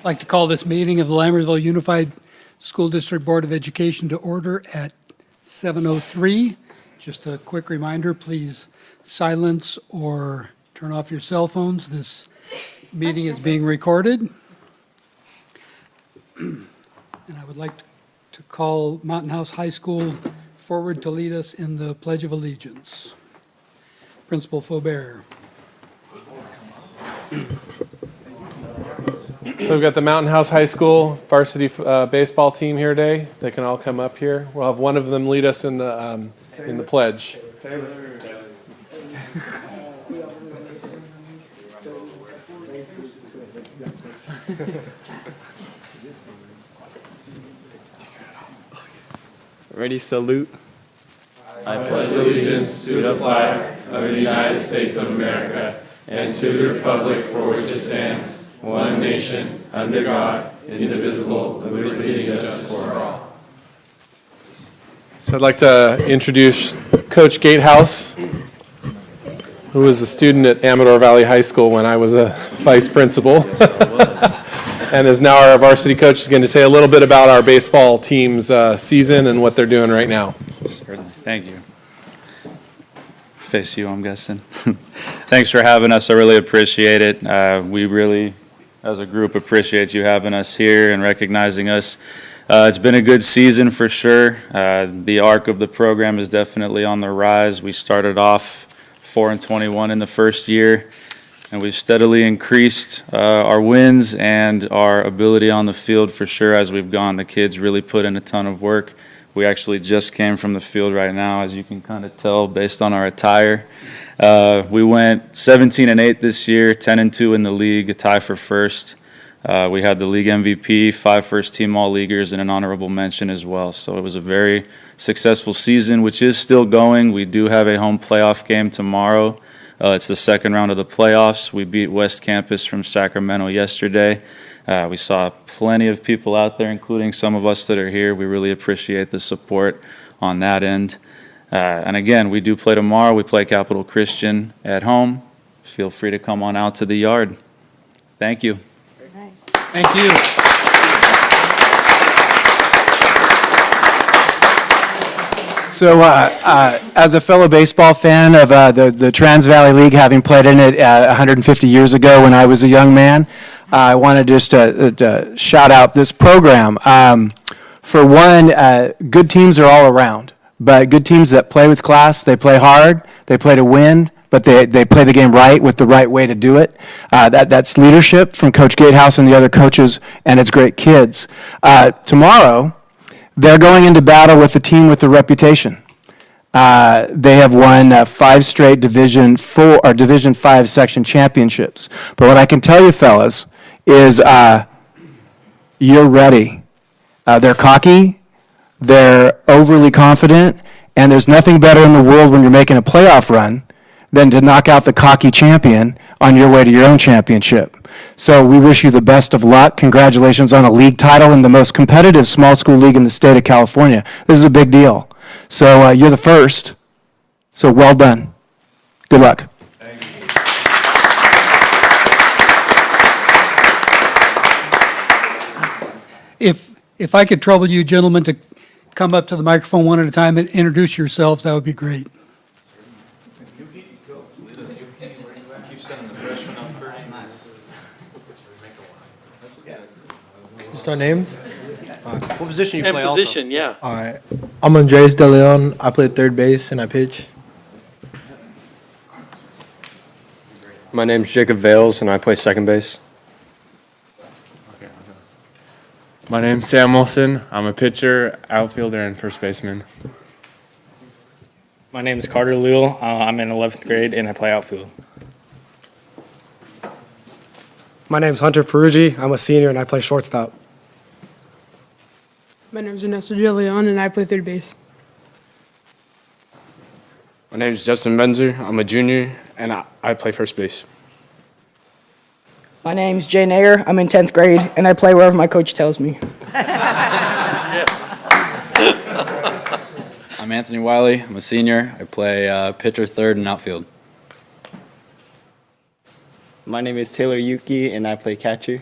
I'd like to call this meeting of the Lammersville Unified School District Board of Education to order at 7:03. Just a quick reminder, please silence or turn off your cell phones. This meeting is being recorded. And I would like to call Mountain House High School forward to lead us in the Pledge of Allegiance. Principal Faubert. So we've got the Mountain House High School varsity baseball team here today. They can all come up here. We'll have one of them lead us in the pledge. Ready, salute. I pledge allegiance to the flag of the United States of America and to the republic for which it stands, one nation, under God, indivisible, with liberty and justice for all. So I'd like to introduce Coach Gatehouse, who was a student at Amador Valley High School when I was a vice principal, and is now our varsity coach. Is going to say a little bit about our baseball team's season and what they're doing right now. Certainly. Thank you. Face you, I'm guessing. Thanks for having us. I really appreciate it. We really, as a group, appreciate you having us here and recognizing us. It's been a good season for sure. The arc of the program is definitely on the rise. We started off 4-21 in the first year, and we've steadily increased our wins and our ability on the field for sure as we've gone. The kids really put in a ton of work. We actually just came from the field right now, as you can kind of tell based on our attire. We went 17-8 this year, 10-2 in the league, a tie for first. We had the league MVP, 5 first-team All-Leaguers, and an honorable mention as well. So it was a very successful season, which is still going. We do have a home playoff game tomorrow. It's the second round of the playoffs. We beat West Campus from Sacramento yesterday. We saw plenty of people out there, including some of us that are here. We really appreciate the support on that end. And again, we do play tomorrow. We play Capital Christian at home. Feel free to come on out to the yard. Thank you. Thank you. So, as a fellow baseball fan of the Trans Valley League, having played in it 150 years ago when I was a young man, I wanted just to shout out this program. For one, good teams are all around, but good teams that play with class, they play hard, they play to win, but they play the game right with the right way to do it. That's leadership from Coach Gatehouse and the other coaches, and it's great kids. Tomorrow, they're going into battle with a team with a reputation. They have won 5 straight Division 4 or Division 5 section championships. But what I can tell you, fellas, is you're ready. They're cocky, they're overly confident, and there's nothing better in the world when you're making a playoff run than to knock out the cocky champion on your way to your own championship. So we wish you the best of luck. Congratulations on a league title in the most competitive small school league in the state of California. This is a big deal. So you're the first. So well done. Good luck. Thank you. If I could trouble you gentlemen to come up to the microphone one at a time and introduce yourselves, that would be great. Just our names? What position you play Position, yeah. All right. I'm Andres De Leon. I play third base and I pitch. My name's Jacob Vales, and I play second base. My name's Sam Wilson. I'm a pitcher, outfielder, and first baseman. My name is Carter Leal. I'm in 11th grade, and I play outfield. My name's Hunter Peruggi. I'm a senior, and I play shortstop. My name's Ernesto De Leon, and I play third base. My name's Justin Benzer. I'm a junior, and I play first base. My name's Jay Nair. I'm in 10th grade, and I play wherever my coach tells me. I'm Anthony Wiley. I'm a senior. I play pitcher, third, and outfield. My name is Taylor Yuki, and I play catcher.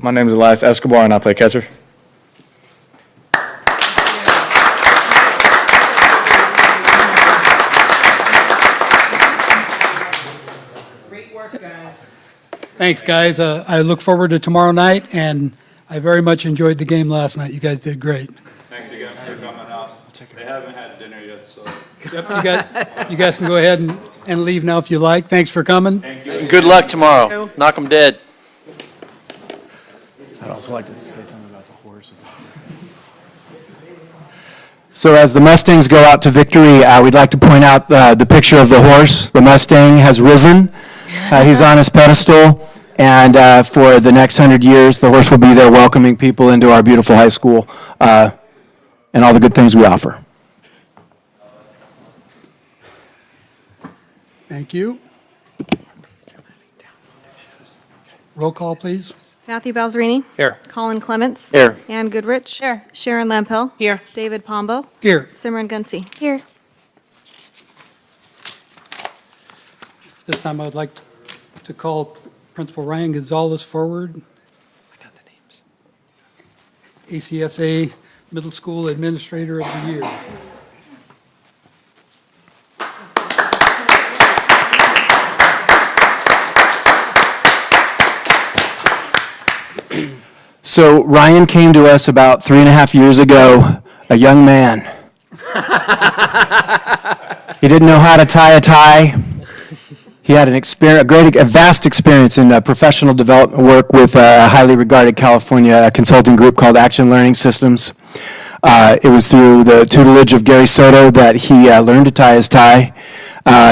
My name is Elias Escobar, and I play catcher. Great work, guys. Thanks, guys. I look forward to tomorrow night, and I very much enjoyed the game last night. You guys did great. Thanks again for coming out. They haven't had dinner yet, so. Yep, you guys can go ahead and leave now if you like. Thanks for coming. Thank you. Good luck tomorrow. Knock 'em dead. I'd also like to say something about the horse. So as the Mustangs go out to victory, we'd like to point out the picture of the horse. The Mustang has risen. He's on his pedestal. And for the next 100 years, the horse will be there welcoming people into our beautiful high school and all the good things we offer. Thank you. Roll call, please. Matthew Balzerini. Here. Colin Clements. Here. Ann Goodrich. Here. Sharon Lampel. Here. David Pombo. Here. Simran Gunsi. Here. This time I would like to call Principal Ryan Gonzalez forward. I got the names. ACSA Middle School Administrator of the Year. So Ryan came to us about 3.5 years ago, a young man. He didn't know how to tie a tie. He had a vast experience in professional development work with a highly regarded California consulting group called Action Learning Systems. It was through the tutelage of Gary Soto that he learned to tie his tie.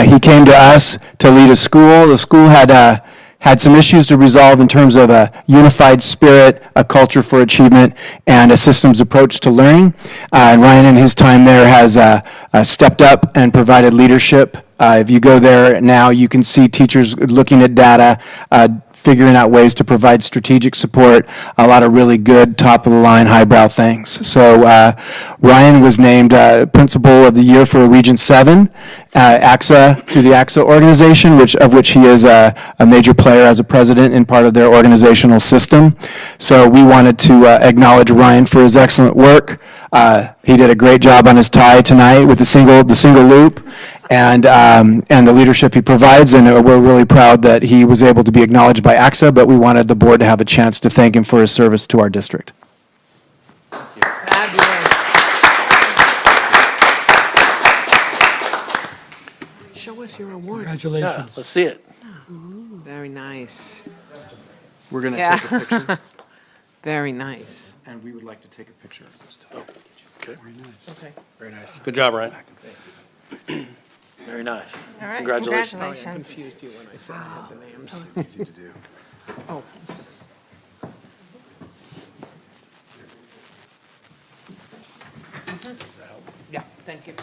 He came to us to lead a school. The school had some issues to resolve in terms of a unified spirit, a culture for achievement, and a systems approach to learning. And Ryan, in his time there, has stepped up and provided leadership. If you go there now, you can see teachers looking at data, figuring out ways to provide strategic support, a lot of really good top-of-the-line, highbrow things. So Ryan was named Principal of the Year for Region 7, AXA, through the AXA organization, of which he is a major player as a president in part of their organizational system. So we wanted to acknowledge Ryan for his excellent work. He did a great job on his tie tonight with the single loop. And the leadership he provides, and we're really proud that he was able to be acknowledged by AXA, but we wanted the board to have a chance to thank him for his service to our district. Show us your award. Congratulations. Yeah, let's see it. Ooh, very nice. We're going to Yeah. take a picture, Very nice. and we would like to take a picture of this. Okay. Very nice. Okay. Very nice. Good job, Ryan. Very nice. All right. Congratulations. I confused you when I said I had the names. Easy to do. Oh. Yeah, thank you.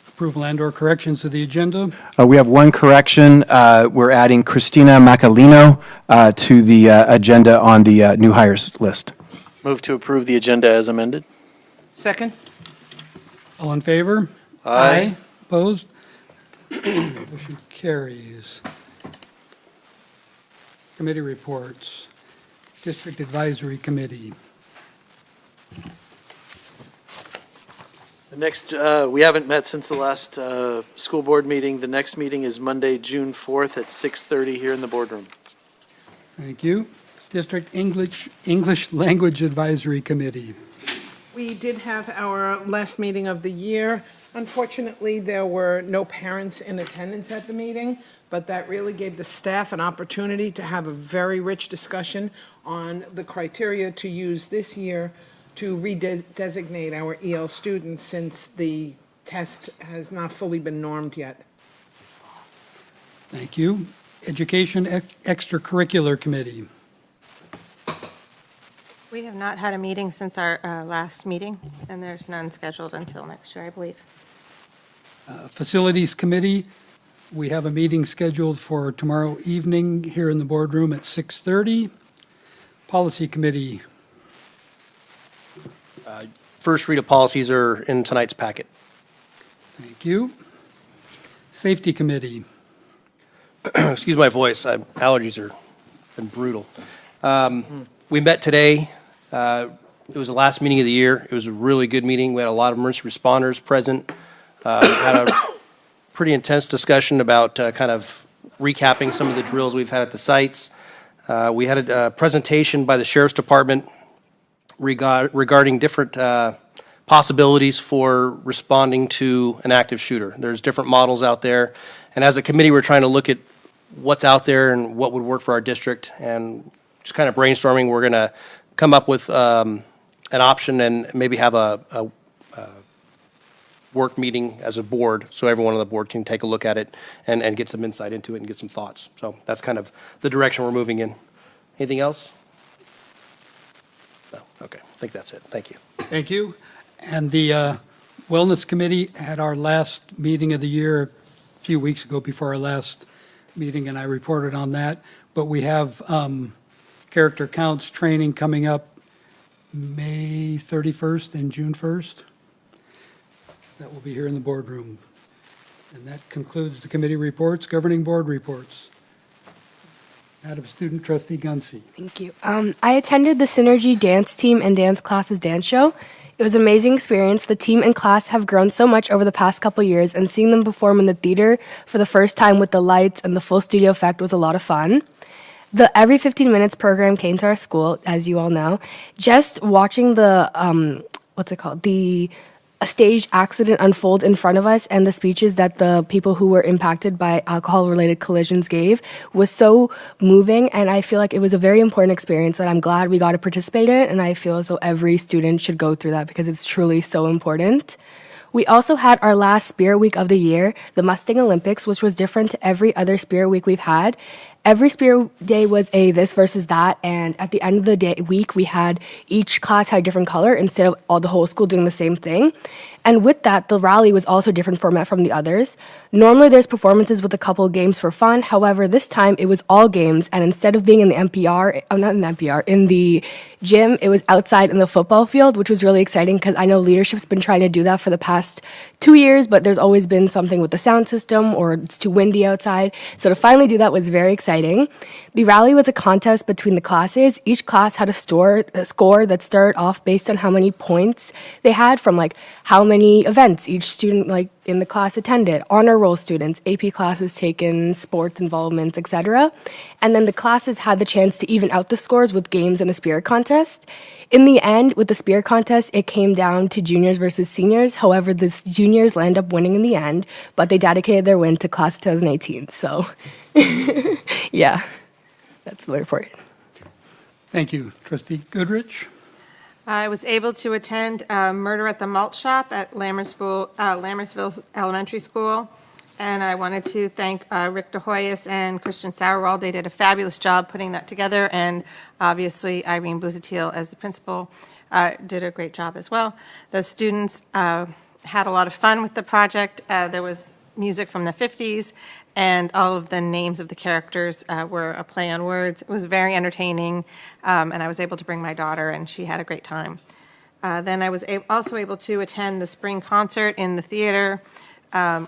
Approval and/or corrections to the agenda. We have one correction. We're adding Christina Macalino to the agenda on the new hires list. Move to approve the agenda as amended. Second? All in favor? Aye. Opposed? Motion carries. Committee reports. District Advisory Committee. The next, we haven't met since the last school board meeting. The next meeting is Monday, June 4th at 6:30 here in the boardroom. Thank you. District English Language Advisory Committee. We did have our last meeting of the year. Unfortunately, there were no parents in attendance at the meeting, but that really gave the staff an opportunity to have a very rich discussion on the criteria to use this year to redesignate our EL students, since the test has not fully been normed yet. Thank you. Education Extracurricular Committee. We have not had a meeting since our last meeting, and there's none scheduled until next year, I believe. Facilities Committee, we have a meeting scheduled for tomorrow evening here in the boardroom at 6:30. Policy Committee. First read of policies are in tonight's packet. Thank you. Safety Committee. Excuse my voice, allergies are been brutal. We met today. It was the last meeting of the year. It was a really good meeting. We had a lot of emergency responders present. Had a pretty intense discussion about kind of recapping some of the drills we've had at the sites. We had a presentation by the Sheriff's Department regarding different possibilities for responding to an active shooter. There's different models out there, and as a committee, we're trying to look at what's out there and what would work for our district, and just kind of brainstorming. We're going to come up with an option and maybe have a work meeting as a board, so everyone on the board can take a look at it and get some insight into it and get some thoughts. So that's kind of the direction we're moving in. Anything else? No. Okay. I think that's it. Thank you. Thank you. And the Wellness Committee had our last meeting of the year a few weeks ago before our last meeting, and I reported on that. But we have character counts training coming up May 31st and June 1st. That will be here in the boardroom. And that concludes the committee reports. Governing board reports. Madam Student Trustee Gunsey. Thank you. I attended the Synergy dance team and dance classes dance show. It was an amazing experience. The team and class have grown so much over the past couple years, and seeing them perform in the theater for the first time with the lights and the full studio effect was a lot of fun. The Every 15 Minutes program came to our school, as you all know. Just watching the, a stage accident unfold in front of us and the speeches that the people who were impacted by alcohol-related collisions gave was so moving, and I feel like it was a very important experience that I'm glad we got to participate in it, and I feel as though every student should go through that because it's truly so important. We also had our last Spirit Week of the year, the Mustang Olympics, which was different to every other Spirit Week we've had. Every Spirit Day was a this versus that, and at the end of the week, we had each class had a different color instead of all the whole school doing the same thing. And with that, the rally was also a different format from the others. Normally, there's performances with a couple of games for fun. However, this time it was all games, and instead of being in the in the gym, it was outside in the football field, which was really exciting because I know leadership's been trying to do that for the past 2 years, but there's always been something with the sound system or it's too windy outside. So to finally do that was very exciting. The rally was a contest between the classes. Each class had a score that started off based on how many points they had from like how many events each student like in the class attended, honor roll students, AP classes taken, sports involvement, etc. And then the classes had the chance to even out the scores with games and the spirit contest. In the end, with the spirit contest, it came down to juniors versus seniors. However, the juniors end up winning in the end, but they dedicated their win to class 2018. So, yeah, that's the report. Thank you. Trustee Goodrich. I was able to attend Murder at the Malt Shop at Lammersville Elementary School, and I wanted to thank Rick DeHoyas and Christian Sauerwald. They did a fabulous job putting that together, and obviously Irene Buzatil as the principal did a great job as well. The students had a lot of fun with the project. There was music from the 50s, and all of the names of the characters were a play on words. It was very entertaining, and I was able to bring my daughter, and she had a great time. Then I was also able to attend the spring concert in the theater,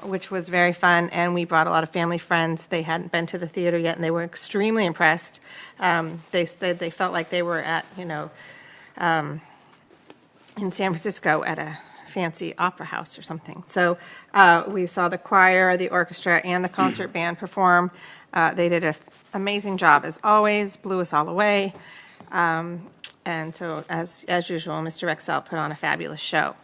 which was very fun, and we brought a lot of family friends. They hadn't been to the theater yet, and they were extremely impressed. They said they felt like they were at, in San Francisco at a fancy opera house or something. So we saw the choir, the orchestra, and the concert band perform. They did an amazing job, as always, blew us all away. And so, as usual, Mr. Rexall put on a fabulous show.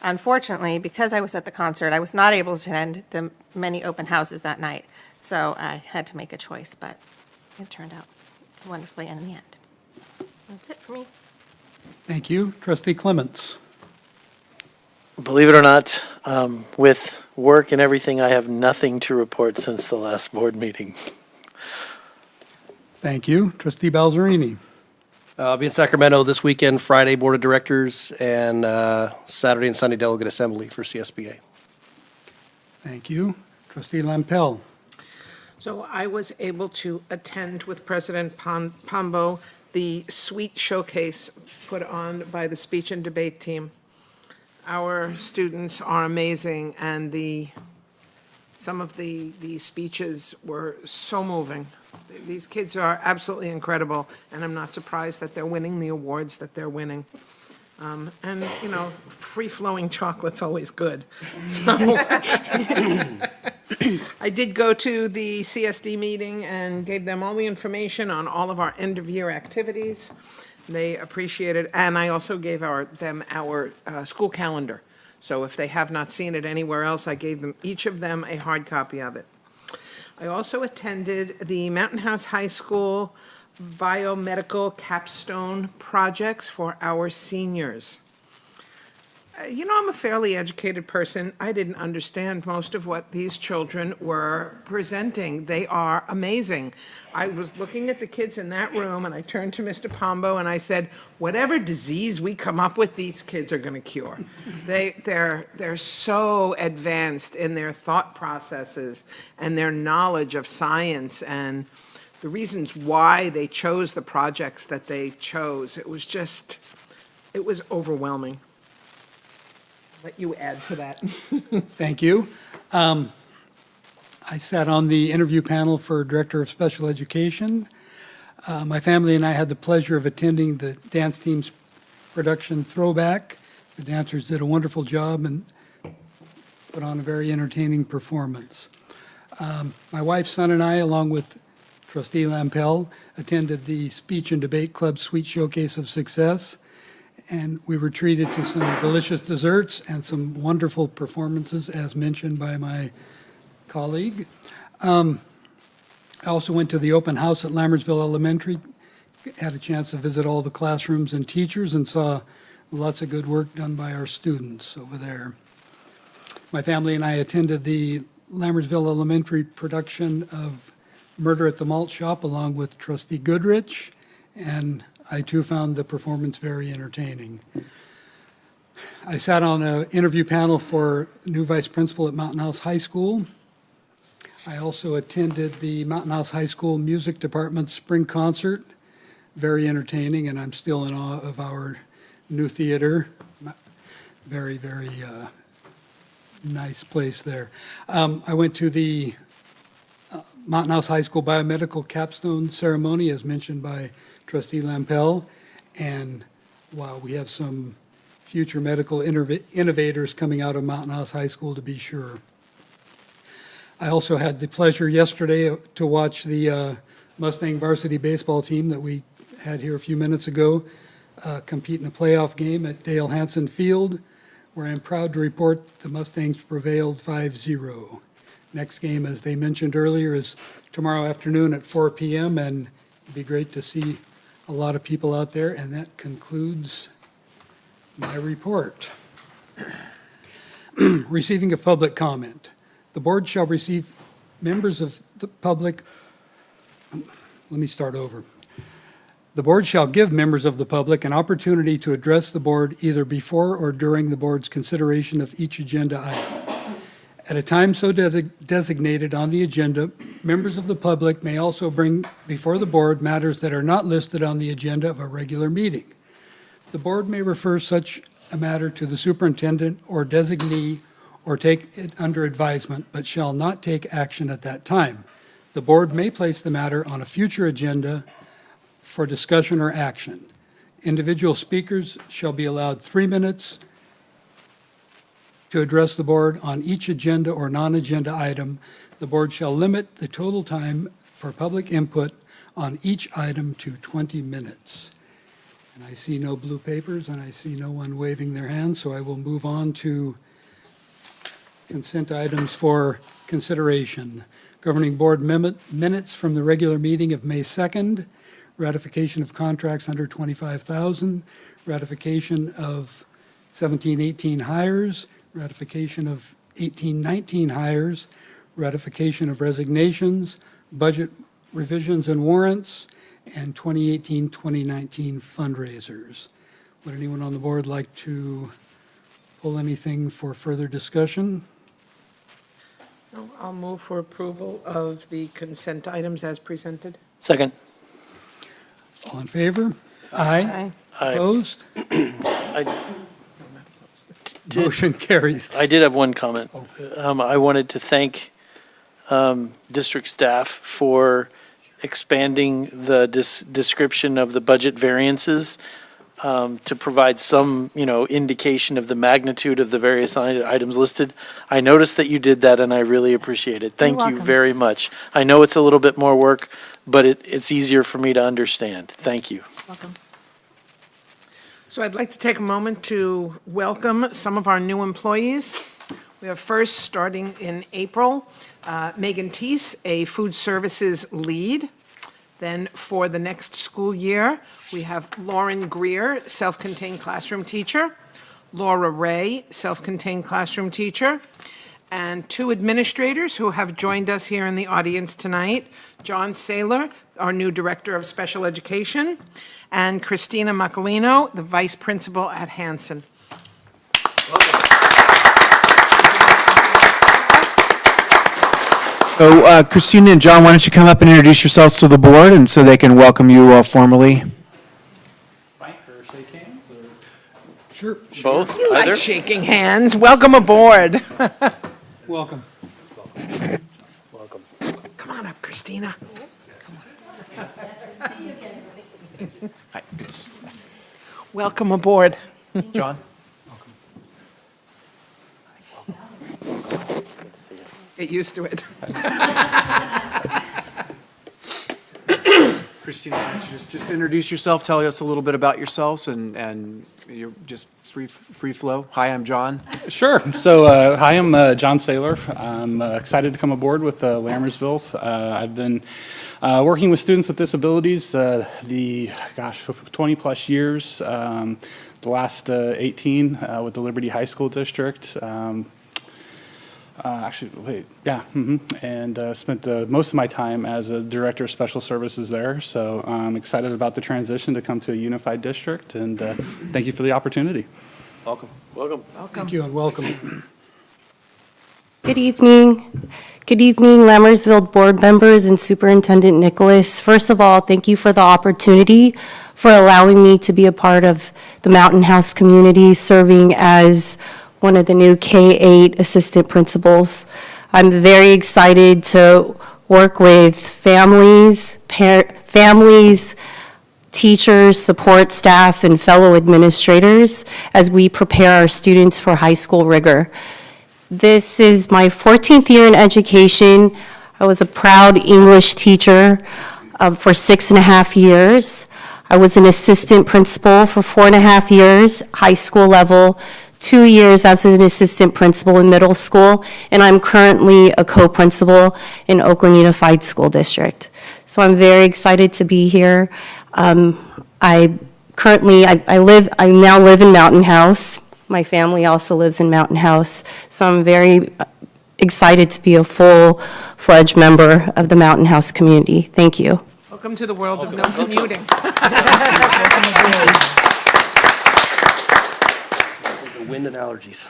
Unfortunately, because I was at the concert, I was not able to attend the many open houses that night. So I had to make a choice, but it turned out wonderfully in the end. That's it for me. Thank you. Trustee Clements. Believe it or not, with work and everything, I have nothing to report since the last board meeting. Thank you. Trustee Balzerini. I'll be in Sacramento this weekend, Friday, Board of Directors, and Saturday and Sunday Delegate Assembly for CSBA. Thank you. Trustee Lampel. So I was able to attend with President Pombo the sweet showcase put on by the speech and debate team. Our students are amazing, and some of the speeches were so moving. These kids are absolutely incredible, and I'm not surprised that they're winning the awards that they're winning. And, you know, free-flowing chocolate's always good. So I did go to the CSD meeting and gave them all the information on all of our end-of-year activities. They appreciated it, and I also gave them our school calendar. So if they have not seen it anywhere else, I gave them each of them a hard copy of it. I also attended the Mountain House High School biomedical capstone projects for our seniors. You know, I'm a fairly educated person. I didn't understand most of what these children were presenting. They are amazing. I was looking at the kids in that room, and I turned to Mr. Pombo and I said, whatever disease we come up with, these kids are going to cure. They're so advanced in their thought processes and their knowledge of science and the reasons why they chose the projects that they chose. It was overwhelming. Let you add to that. Thank you. I sat on the interview panel for Director of Special Education. My family and I had the pleasure of attending the dance team's production Throwback. The dancers did a wonderful job and put on a very entertaining performance. My wife, son, and I, along with Trustee Lampel, attended the Speech and Debate Club Sweet Showcase of Success, and we were treated to some delicious desserts and some wonderful performances, as mentioned by my colleague. I also went to the open house at Lammersville Elementary, had a chance to visit all the classrooms and teachers, and saw lots of good work done by our students over there. My family and I attended the Lammersville Elementary production of Murder at the Malt Shop along with Trustee Goodrich, and I too found the performance very entertaining. I sat on an interview panel for new vice principal at Mountain House High School. I also attended the Mountain House High School Music Department Spring Concert, very entertaining, and I'm still in awe of our new theater. Very, very nice place there. I went to the Mountain House High School Biomedical Capstone Ceremony, as mentioned by Trustee Lampel, and wow, we have some future medical innovators coming out of Mountain House High School, to be sure. I also had the pleasure yesterday to watch the Mustang varsity baseball team that we had here a few minutes ago compete in a playoff game at Dale Hansen Field, where I'm proud to report the Mustangs prevailed 5-0. Next game, as they mentioned earlier, is tomorrow afternoon at 4 p.m., and it'd be great to see a lot of people out there, and that concludes my report. Receiving of public comment. The board shall receive members of the public. Let me start over. The board shall give members of the public an opportunity to address the board either before or during the board's consideration of each agenda item. At a time so designated on the agenda, members of the public may also bring before the board matters that are not listed on the agenda of a regular meeting. The board may refer such a matter to the superintendent or designee or take it under advisement, but shall not take action at that time. The board may place the matter on a future agenda for discussion or action. Individual speakers shall be allowed 3 minutes to address the board on each agenda or non-agenda item. The board shall limit the total time for public input on each item to 20 minutes. And I see no blue papers, and I see no one waving their hand, so I will move on to consent items for consideration. Governing Board minutes from the regular meeting of May 2nd, ratification of contracts under $25,000, ratification of 17-18 hires, ratification of 18-19 hires, ratification of resignations, budget revisions and warrants, and 2018-2019 fundraisers. Would anyone on the board like to pull anything for further discussion? No, I'll move for approval of the consent items as presented. Second. All in favor? Aye. Aye. Opposed? Motion carries. I did have one comment. I wanted to thank district staff for expanding the description of the budget variances to provide some, indication of the magnitude of the various items listed. I noticed that you did that, and I really appreciate it. Thank you very much. I know it's a little bit more work, but it's easier for me to understand. Thank you. Welcome. So I'd like to take a moment to welcome some of our new employees. We have first, starting in April, Megan Teese, a food services lead. Then for the next school year, we have Lauren Greer, self-contained classroom teacher, Laura Ray, self-contained classroom teacher, and two administrators who have joined us here in the audience tonight, John Saylor, our new Director of Special Education, and Christina Macalino, the Vice Principal at Hanson. So Christina and John, why don't you come up and introduce yourselves to the board, and so they can welcome you formally. Sure. Both? You like shaking hands. Welcome aboard. Welcome. Welcome. Come on up, Christina. Hi. Welcome aboard. John. Get used to it. Christina, why don't you just introduce yourself, tell us a little bit about yourselves, and you're just free flow. Hi, I'm John. Sure. So, hi, I'm John Saylor. I'm excited to come aboard with Lammersville. I've been working with students with disabilities 20 plus years. The last 18 with the Liberty High School District. And spent most of my time as a director of special services there. So I'm excited about the transition to come to a unified district, and thank you for the opportunity. Welcome. Welcome. Thank you and welcome. Good evening. Good evening, Lammersville board members and Superintendent Nicholas. First of all, thank you for the opportunity for allowing me to be a part of the Mountain House community, serving as one of the new K-8 assistant principals. I'm very excited to work with families, teachers, support staff, and fellow administrators as we prepare our students for high school rigor. This is my 14th year in education. I was a proud English teacher for 6.5 years. I was an assistant principal for 4.5 years, high school level, 2 years as an assistant principal in middle school, and I'm currently a co-principal in Oakland Unified School District. So I'm very excited to be here. I now live in Mountain House. My family also lives in Mountain House, so I'm very excited to be a full-fledged member of the Mountain House community. Thank you. Welcome to the world of no commuting. Wind and allergies.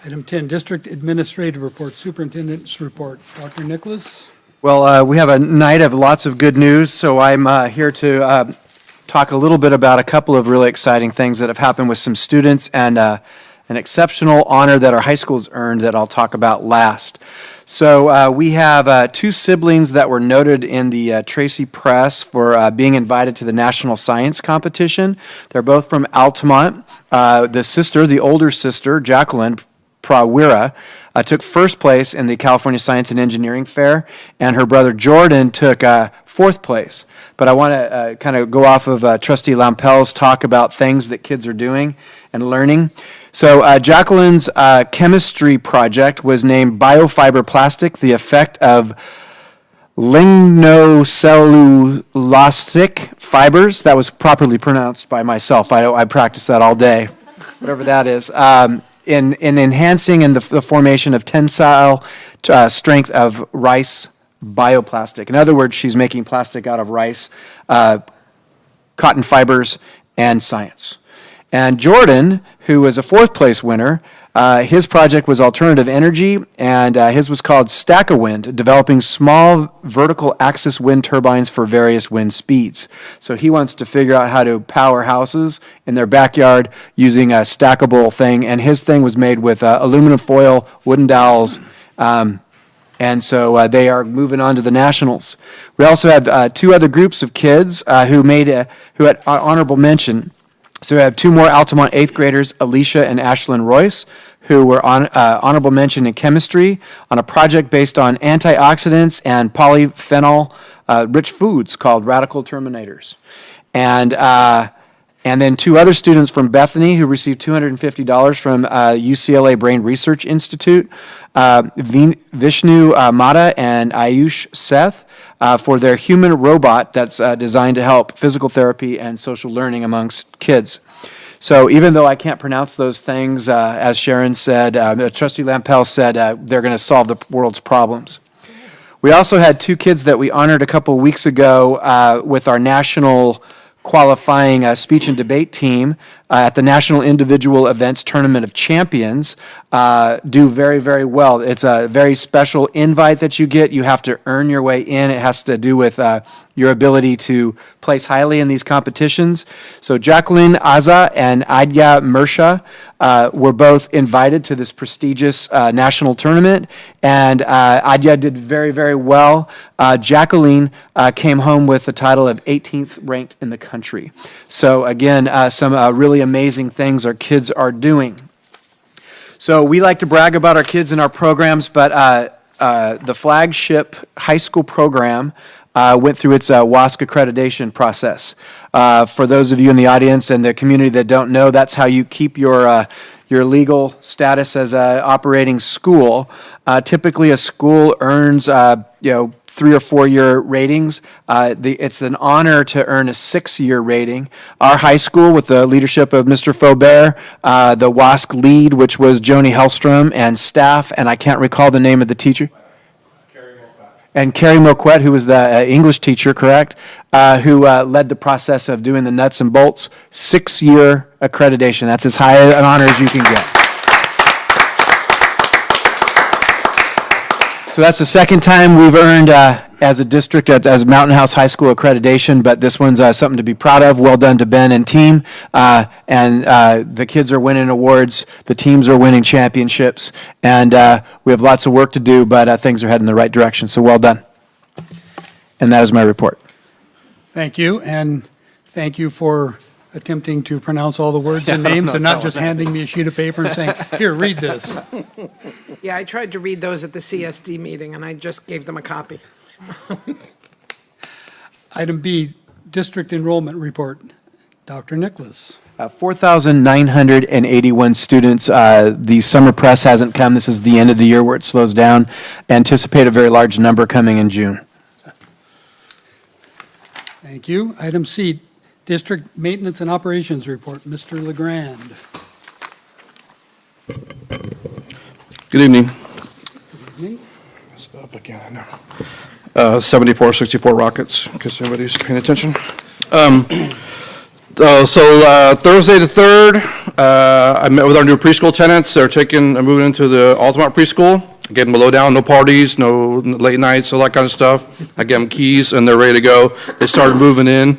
Item 10, District Administrative Report, Superintendent's Report. Dr. Nicholas? Well, we have a night of lots of good news, so I'm here to talk a little bit about a couple of really exciting things that have happened with some students, and an exceptional honor that our high school's earned that I'll talk about last. So we have two siblings that were noted in the Tracy Press for being invited to the National Science Competition. They're both from Altamont. The older sister, Jacqueline Prawira, took first place in the California Science and Engineering Fair, and her brother Jordan took fourth place. But I want to kind of go off of Trustee Lampel's talk about things that kids are doing and learning. So Jacqueline's chemistry project was named Biofiber Plastic, the effect of lignocellulosic fibers. That was properly pronounced by myself. I practiced that all day, whatever that is. In enhancing in the formation of tensile strength of rice bioplastic. In other words, she's making plastic out of rice, cotton fibers, and science. And Jordan, who was a fourth place winner, his project was alternative energy, and his was called Stack-A-Wind, developing small vertical axis wind turbines for various wind speeds. So he wants to figure out how to power houses in their backyard using a stackable thing, and his thing was made with aluminum foil, wooden dowels, and so they are moving on to the nationals. We also have two other groups of kids who had honorable mention. So we have two more Altamont 8th graders, Alicia and Ashlyn Royce, who were on honorable mention in chemistry on a project based on antioxidants and polyphenol-rich foods called Radical Terminators. And then two other students from Bethany who received $250 from UCLA Brain Research Institute, Vishnu Mata and Ayush Seth, for their human robot that's designed to help physical therapy and social learning amongst kids. So even though I can't pronounce those things, as Sharon said, Trustee Lampel said, they're going to solve the world's problems. We also had two kids that we honored a couple weeks ago with our national qualifying speech and debate team at the National Individual Events Tournament of Champions do very, very well. It's a very special invite that you get. You have to earn your way in. It has to do with your ability to place highly in these competitions. So Jacqueline Aza and Adya Mersha were both invited to this prestigious national tournament, and Adya did very, very well. Jacqueline came home with the title of 18th ranked in the country. So again, some really amazing things our kids are doing. So we like to brag about our kids and our programs, but the flagship high school program went through its WASC accreditation process. For those of you in the audience and the community that don't know, that's how you keep your legal status as an operating school. Typically, a school earns 3 or 4 year ratings. It's an honor to earn a 6-year rating. Our high school, with the leadership of Mr. Faubert, the WASC lead, which was Joni Hellstrom, and staff, and I can't recall the name of the teacher. And Carrie Moquette, who was the English teacher, correct, who led the process of doing the nuts and bolts, 6-year accreditation. That's as high an honor as you can get. So that's the second time we've earned, as a district, as Mountain House High School accreditation, but this one's something to be proud of. Well done to Ben and team. And the kids are winning awards, the teams are winning championships, and we have lots of work to do, but things are heading in the right direction, so well done. And that is my report. Thank you, and thank you for attempting to pronounce all the words and names and not just handing me a sheet of paper and saying, here, read this. Yeah, I tried to read those at the CSD meeting, and I just gave them a copy. Item B, district enrollment report. Dr. Nicholas. 4,981 students. The summer press hasn't come. This is the end of the year where it slows down. Anticipate a very large number coming in June. Thank you. Item C, district maintenance and operations report. Mr. LeGrand. Good evening. Good evening. Stop again. 7464 Rockets, in case anybody's paying attention. Thursday the 3rd, I met with our new preschool tenants. They're moving into the Altamont preschool. I gave them a lowdown, no parties, no late nights, all that kind of stuff. I gave them keys, and they're ready to go. They started moving in,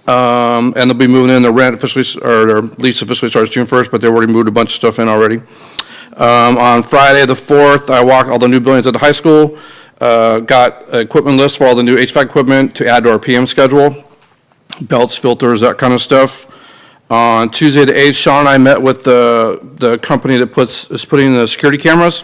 and they'll be moving in. Their rent officially, or their lease officially starts June 1st, but they've already moved a bunch of stuff in already. On Friday the 4th, I walked all the new buildings at the high school. Got equipment list for all the new HVAC equipment to add to our PM schedule. Belts, filters, that kind of stuff. On Tuesday the 8th, Sean and I met with the company that is putting the security cameras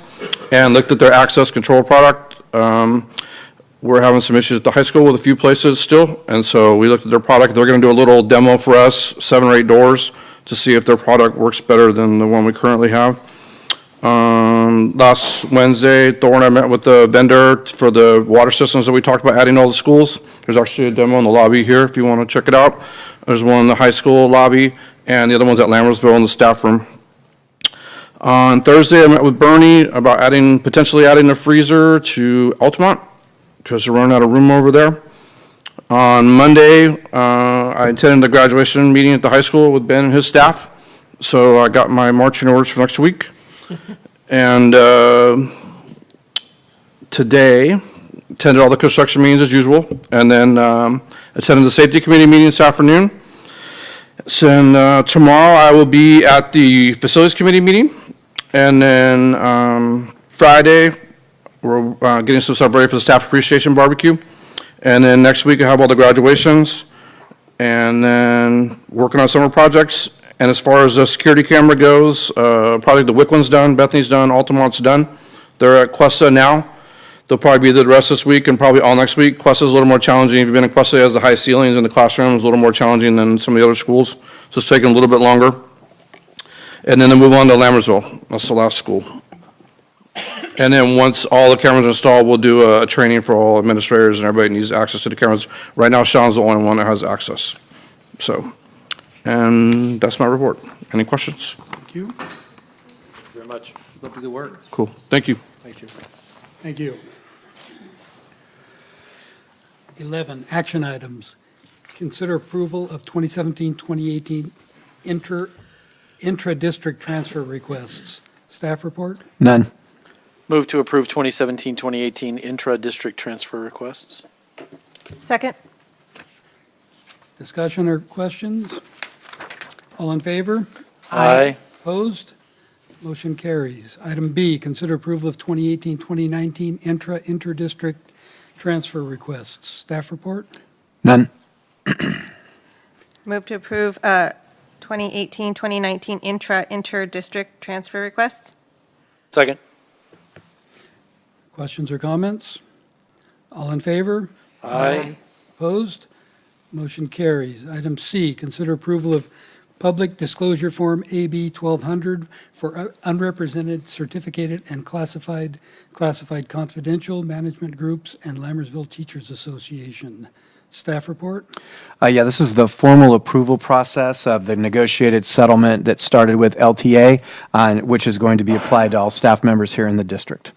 and looked at their access control product. We're having some issues at the high school with a few places still, and so we looked at their product. They're going to do a little demo for us, 7 or 8 doors, to see if their product works better than the one we currently have. Last Wednesday, Thor and I met with the vendor for the water systems that we talked about adding all the schools. There's actually a demo in the lobby here if you want to check it out. There's one in the high school lobby, and the other one's at Lammersville in the staff room. On Thursday, I met with Bernie about potentially adding a freezer to Altamont, because they're running out of room over there. On Monday, I attended the graduation meeting at the high school with Ben and his staff, so I got my marching orders for next week. And today, attended all the construction meetings as usual, and then attended the safety committee meeting this afternoon. So tomorrow I will be at the facilities committee meeting, and then Friday, we're getting some stuff ready for the staff appreciation barbecue. And then next week I have all the graduations, and then working on summer projects. And as far as the security camera goes, probably the Wick one's done, Bethany's done, Altamont's done. They're at Questa now. They'll probably be there the rest of this week and probably all next week. Questa's a little more challenging. If you've been in Questa, it has the high ceilings in the classrooms, a little more challenging than some of the other schools. So it's taking a little bit longer. And then they move on to Lammersville. That's the last school. And then once all the cameras are installed, we'll do a training for all administrators and everybody needs access to the cameras. Right now, Sean's the only one that has access. So, and that's my report. Any questions? Thank you. Thank you very much. Keep up the good work. Cool. Thank you. Thank you. Thank you. 11, action items. Consider approval of 2017-2018 intra-district transfer requests. Staff report? None. Move to approve 2017-2018 intra-district transfer requests. Second. Discussion or questions? All in favor? Aye. Opposed? Motion carries. Item B, consider approval of 2018-2019 inter-district transfer requests. Staff report? None. Move to approve 2018-2019 inter-district transfer requests. Second. Questions or comments? All in favor? Aye. Opposed? Motion carries. Item C, consider approval of Public Disclosure Form AB 1200 for unrepresented, certificated, and classified confidential management groups and Lammersville Teachers Association. Staff report? Yeah, this is the formal approval process of the negotiated settlement that started with LTA, which is going to be applied to all staff members here in the district.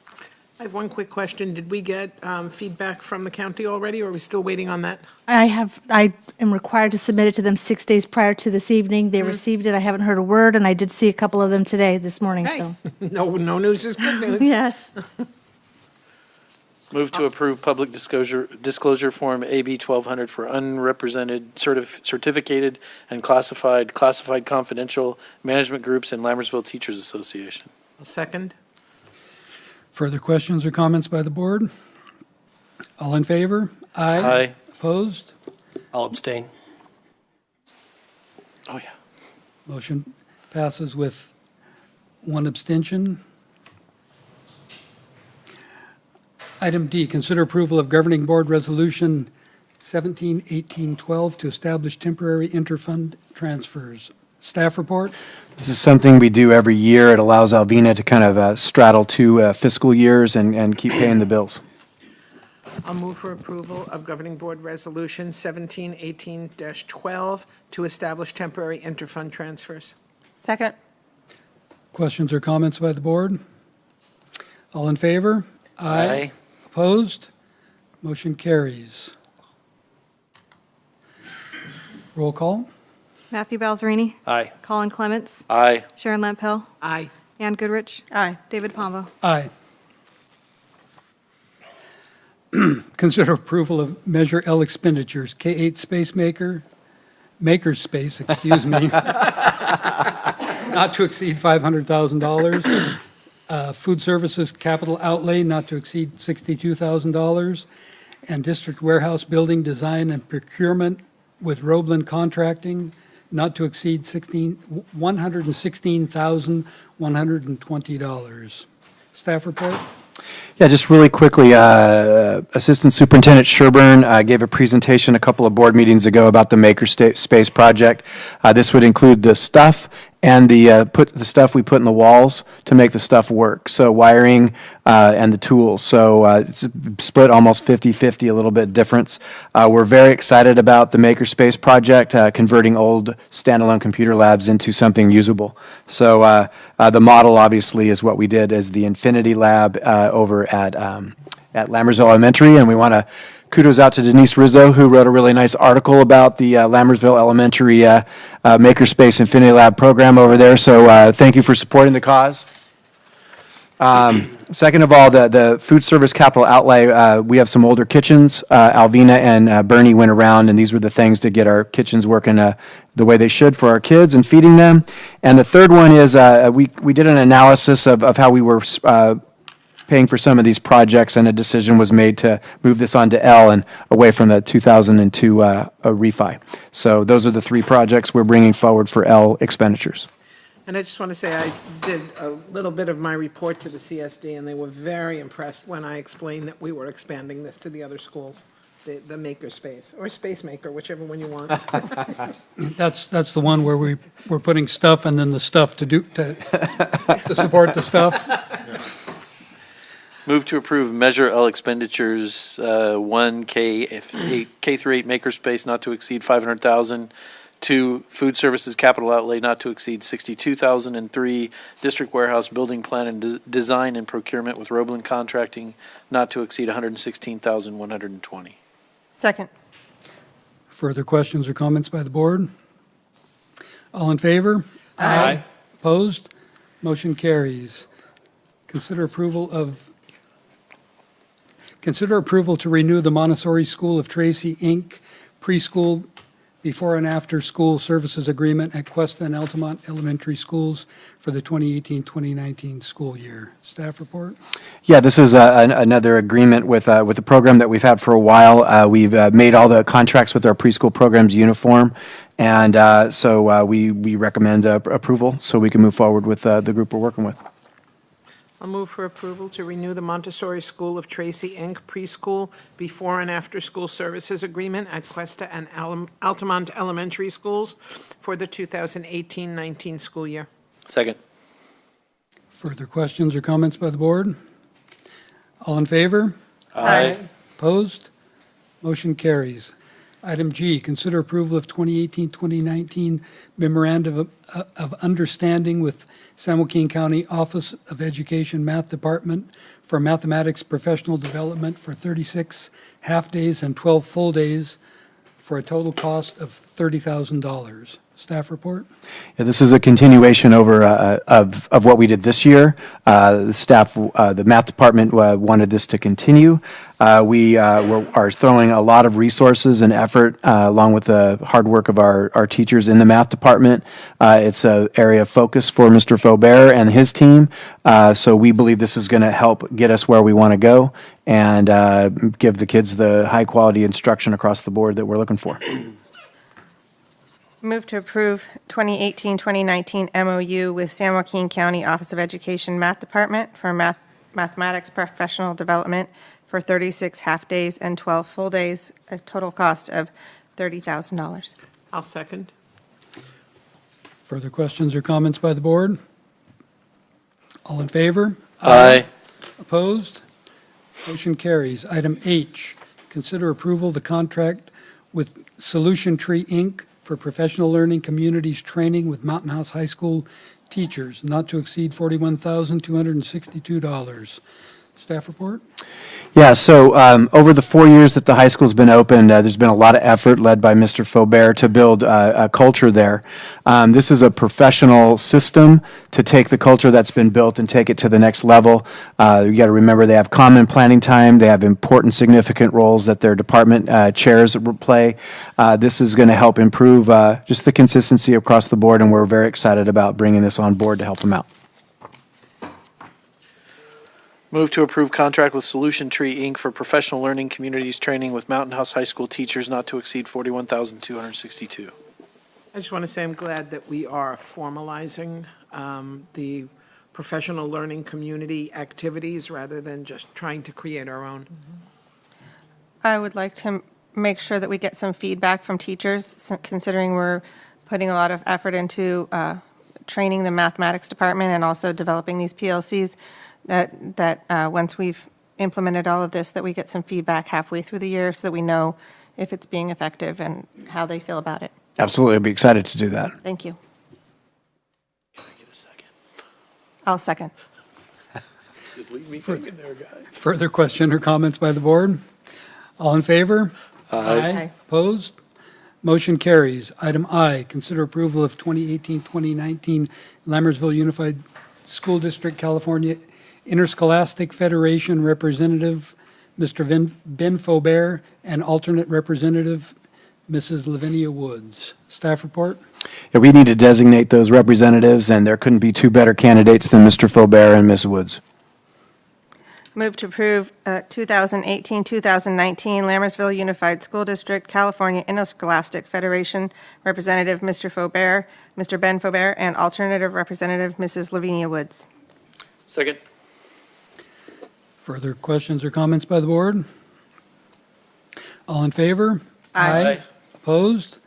I have one quick question. Did we get feedback from the county already, or are we still waiting on that? I am required to submit it to them 6 days prior to this evening. They received it. I haven't heard a word, and I did see a couple of them this morning, Hey, so. no news is good news. Yes. Move to approve public disclosure form AB 1200 for unrepresented, certificated, and classified confidential management groups and Lammersville Teachers Association. A second. Further questions or comments by the board? All in favor? Aye. Opposed? I'll abstain. Oh, yeah. Motion passes with one abstention. Item D, consider approval of Governing Board Resolution 171812 to establish temporary interfund transfers. Staff report? This is something we do every year. It allows Albina to kind of straddle two fiscal years and keep paying the bills. I'll move for approval of Governing Board Resolution 1718-12 to establish temporary interfund transfers. Second. Questions or comments by the board? All in favor? Aye. Opposed? Motion carries. Roll call? Matthew Balzerini. Aye. Colin Clements. Aye. Sharon Lampel. Aye. Ann Goodrich. Aye. David Pombo. Aye. Consider approval of Measure L expenditures, K-8 Makerspace, excuse me, not to exceed $500,000. Food services capital outlay not to exceed $62,000. And district warehouse building design and procurement with Roebland Contracting not to exceed $116,120. Staff report? Yeah, just really quickly, Assistant Superintendent Sherburne gave a presentation a couple of board meetings ago about the Makerspace project. This would include the stuff and the stuff we put in the walls to make the stuff work. So wiring and the tools. So it's split almost 50-50, a little bit difference. We're very excited about the Makerspace project, converting old standalone computer labs into something usable. So the model obviously is what we did as the Infinity Lab over at Lammersville Elementary, and we want to kudos out to Denise Rizzo, who wrote a really nice article about the Lammersville Elementary Makerspace Infinity Lab program over there. So thank you for supporting the cause. Second of all, the food service capital outlay, we have some older kitchens. Alvina and Bernie went around, and these were the things to get our kitchens working the way they should for our kids and feeding them. And the third one is we did an analysis of how we were paying for some of these projects, and a decision was made to move this on to L and away from the 2002 refi. So those are the three projects we're bringing forward for L expenditures. And I just want to say I did a little bit of my report to the CSD, and they were very impressed when I explained that we were expanding this to the other schools, the Makerspace, or Space Maker, whichever one you want. That's the one where we're putting stuff and then the stuff to support the stuff. Move to approve Measure L expenditures, 1, K through 8 Makerspace not to exceed $500,000, 2, Food Services Capital Outlay not to exceed $62,000, and 3, District Warehouse Building Plan and Design and Procurement with Roeblen Contracting not to exceed $116,120. Second. Further questions or comments by the board? All in favor? Aye. Opposed? Motion carries. Consider approval to renew the Montessori School of Tracy, Inc. preschool before and after school services agreement at Cuesta and Altamont Elementary Schools for the 2018-2019 school year. Staff report? Yeah, this is another agreement with a program that we've had for a while. We've made all the contracts with our preschool programs uniform, and so we recommend approval so we can move forward with the group we're working with. I'll move for approval to renew the Montessori School of Tracy, Inc. preschool before and after school services agreement at Cuesta and Altamont Elementary Schools for the 2018-19 school year. Second. Further questions or comments by the board? All in favor? Aye. Opposed? Motion carries. Item G, consider approval of 2018-2019 memorandum of understanding with San Joaquin County Office of Education Math Department for mathematics professional development for 36 half-days and 12 full days for a total cost of $30,000. Staff report? Yeah, this is a continuation over of what we did this year. The staff, the math department wanted this to continue. We are throwing a lot of resources and effort along with the hard work of our teachers in the math department. It's an area of focus for Mr. Faubert and his team. So we believe this is going to help get us where we want to go and give the kids the high quality instruction across the board that we're looking for. Move to approve 2018-2019 MOU with San Joaquin County Office of Education Math Department for mathematics professional development for 36 half-days and 12 full days, a total cost of $30,000. I'll second. Further questions or comments by the board? All in favor? Aye. Opposed? Motion carries. Item H, consider approval of the contract with Solution Tree, Inc. for professional learning communities training with Mountain House High School teachers, not to exceed $41,262. Staff report? Yeah, so over the 4 years that the high school's been open, there's been a lot of effort led by Mr. Faubert to build a culture there. This is a professional system to take the culture that's been built and take it to the next level. You got to remember they have common planning time. They have important, significant roles that their department chairs play. This is going to help improve just the consistency across the board, and we're very excited about bringing this on board to help them out. Move to approve contract with Solution Tree, Inc. for professional learning communities training with Mountain House High School teachers not to exceed $41,262. I just want to say I'm glad that we are formalizing the professional learning community activities rather than just trying to create our own. I would like to make sure that we get some feedback from teachers, considering we're putting a lot of effort into training the mathematics department and also developing these PLCs, that once we've implemented all of this, that we get some feedback halfway through the year so that we know if it's being effective and how they feel about it. Absolutely, I'd be excited to do that. Thank you. Can I get a second? I'll second. Just leave me hanging there, guys. Further question or comments by the board? All in favor? Aye. Opposed? Motion carries. Item I, consider approval of 2018-2019 Lammersville Unified School District California Interscholastic Federation Representative, Mr. Ben Faubert, and alternate representative, Mrs. Lavinia Woods. Staff report? Yeah, we need to designate those representatives, and there couldn't be two better candidates than Mr. Faubert and Ms. Woods. Move to approve 2018-2019 Lammersville Unified School District California Interscholastic Federation Representative Mr. Faubert, Mr. Ben Faubert, and alternative representative Mrs. Lavinia Woods. Second. Further questions or comments by the board? All in favor? Aye. Opposed?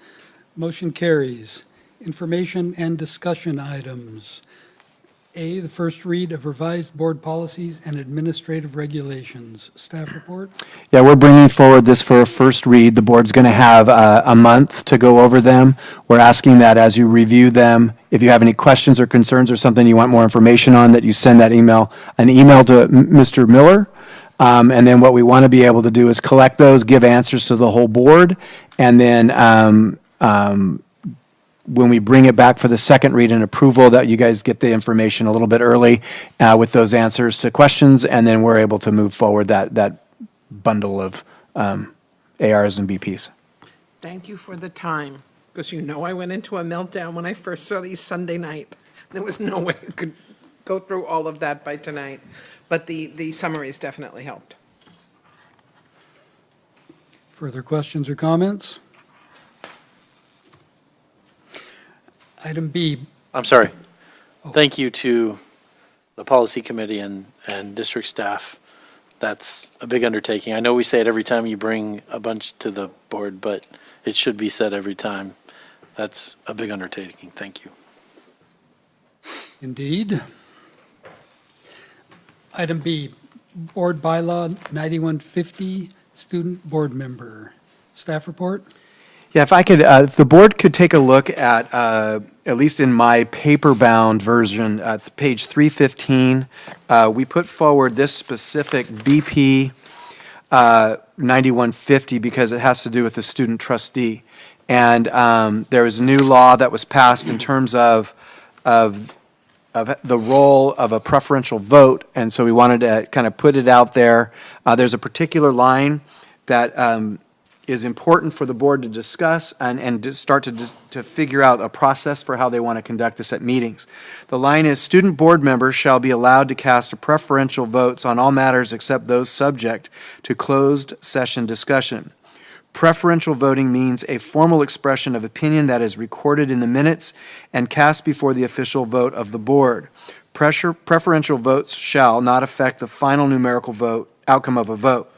Motion carries. Information and discussion items. A, the first read of revised board policies and administrative regulations. Staff report? Yeah, we're bringing forward this for a first read. The board's going to have a month to go over them. We're asking that as you review them, if you have any questions or concerns or something you want more information on, that you send that an email to Mr. Miller. And then what we want to be able to do is collect those, give answers to the whole board, and then when we bring it back for the second read and approval, that you guys get the information a little bit early with those answers to questions, and then we're able to move forward that bundle of ARs and BPs. Thank you for the time, because you know I went into a meltdown when I first saw these Sunday night. There was no way I could go through all of that by tonight, but the summaries definitely helped. Further questions or comments? Item B. I'm sorry. Thank you to the policy committee and district staff. That's a big undertaking. I know we say it every time you bring a bunch to the board, but it should be said every time. That's a big undertaking. Thank you. Indeed. Item B, Board Bylaw 9150, Student Board Member. Staff report? Yeah, if I could, if the board could take a look at least in my paper-bound version, page 315, we put forward this specific BP 9150 because it has to do with the student trustee. And there was a new law that was passed in terms of the role of a preferential vote, and so we wanted to kind of put it out there. There's a particular line that is important for the board to discuss and to start to figure out a process for how they want to conduct this at meetings. The line is, student board members shall be allowed to cast preferential votes on all matters except those subject to closed session discussion. Preferential voting means a formal expression of opinion that is recorded in the minutes and cast before the official vote of the board. Preferential votes shall not affect the final numerical outcome of a vote.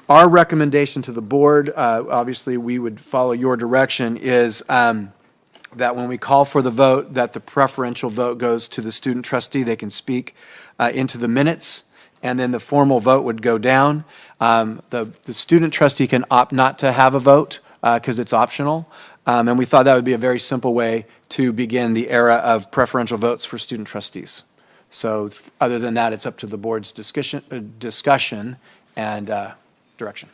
Our recommendation to the board, obviously we would follow your direction, is that when we call for the vote, that the preferential vote goes to the student trustee. They can speak into the minutes, and then the formal vote would go down. The student trustee can opt not to have a vote because it's optional. And we thought that would be a very simple way to begin the era of preferential votes for student trustees. So other than that, it's up to the board's discussion and direction.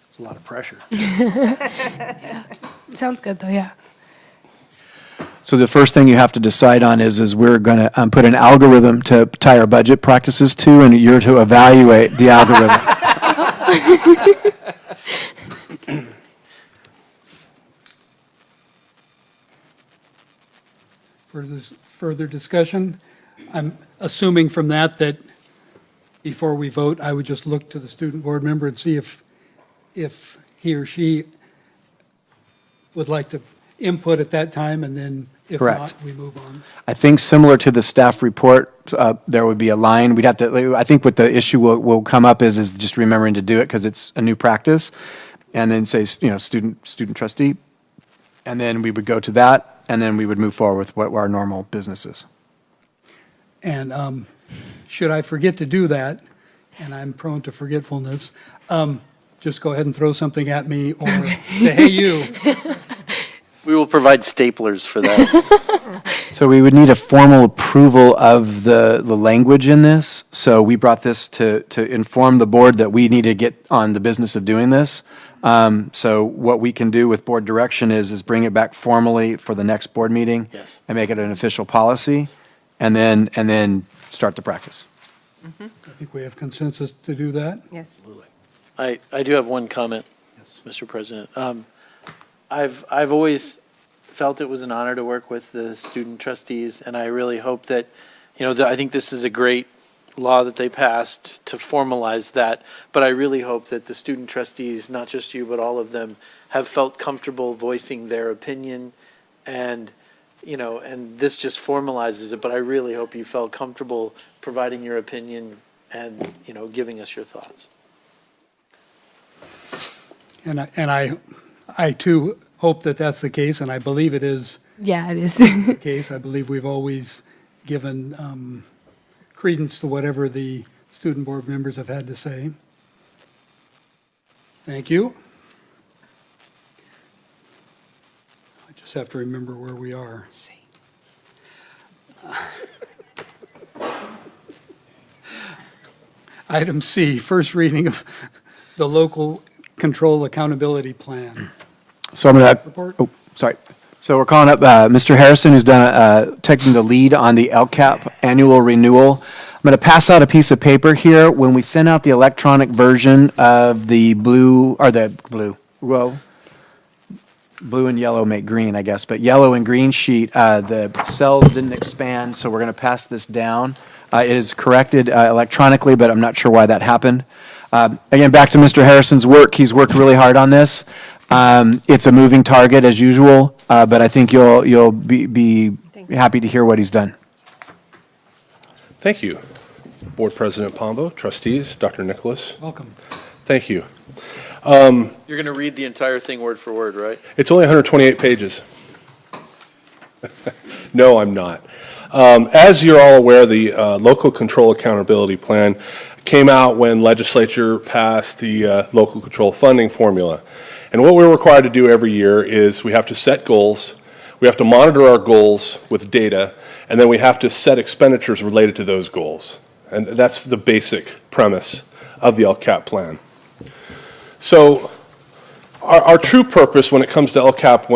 It's a lot of pressure. Yeah. Sounds good, though, yeah. So the first thing you have to decide on is we're going to put an algorithm to tie our budget practices to, and you're to evaluate the algorithm. Further discussion? I'm assuming from that before we vote, I would just look to the student board member and see if he or she would like to input at that time, and then if Correct. not, we move on. I think similar to the staff report, there would be a line. We'd have to, I think what the issue will come up is just remembering to do it because it's a new practice. And then say, student trustee. And then we would go to that, and then we would move forward with what our normal business is. And should I forget to do that, and I'm prone to forgetfulness, just go ahead and throw something at me or say, hey, you. We will provide staplers for that. So we would need a formal approval of the language in this. So we brought this to inform the board that we need to get on the business of doing this. So what we can do with board direction is bring it back formally for the next board meeting. Yes. And make it an official policy, and then start the practice. I think we have consensus to do that. Yes. I do have one comment, Mr. President. I've always felt it was an honor to work with the student trustees, and I really hope that, I think this is a great law that they passed to formalize that, but I really hope that the student trustees, not just you, but all of them, have felt comfortable voicing their opinion, and and this just formalizes it, but I really hope you felt comfortable providing your opinion and, giving us your thoughts. And I too hope that that's the case, and I believe it is Yeah, it is. the case. I believe we've always given credence to whatever the student board members have had to say. Thank you. I just have to remember where we are. Item C, first reading of the local control accountability plan. So I'm going Report? to, sorry. So we're calling up Mr. Harrison, who's taking the lead on the LCAP annual renewal. I'm going to pass out a piece of paper here. When we send out the electronic version of the blue and yellow make green, I guess, but yellow and green sheet, the cells didn't expand, so we're going to pass this down. It is corrected electronically, but I'm not sure why that happened. Again, back to Mr. Harrison's work. He's worked really hard on this. It's a moving target as usual, but I think you'll be happy to hear what he's done. Thank you, Board President Pombo, trustees, Dr. Nicholas. Welcome. Thank you. You're going to read the entire thing word for word, right? It's only 128 pages. No, I'm not. As you're all aware, the Local Control Accountability Plan came out when legislature passed the local control funding formula. And what we're required to do every year is we have to set goals, we have to monitor our goals with data, and then we have to set expenditures related to those goals. And that's the basic premise of the LCAP plan. So our true purpose when it comes to LCAP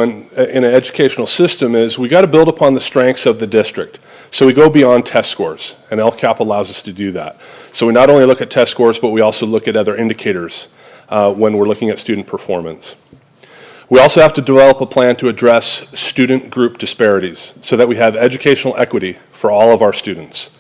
in an educational system is we got to build upon the strengths of the district. So we go beyond test scores, and LCAP allows us to do that. So we not only look at test scores, but we also look at other indicators when we're looking at student performance. We also have to develop a plan to address student group disparities so that we have educational equity for all of our students,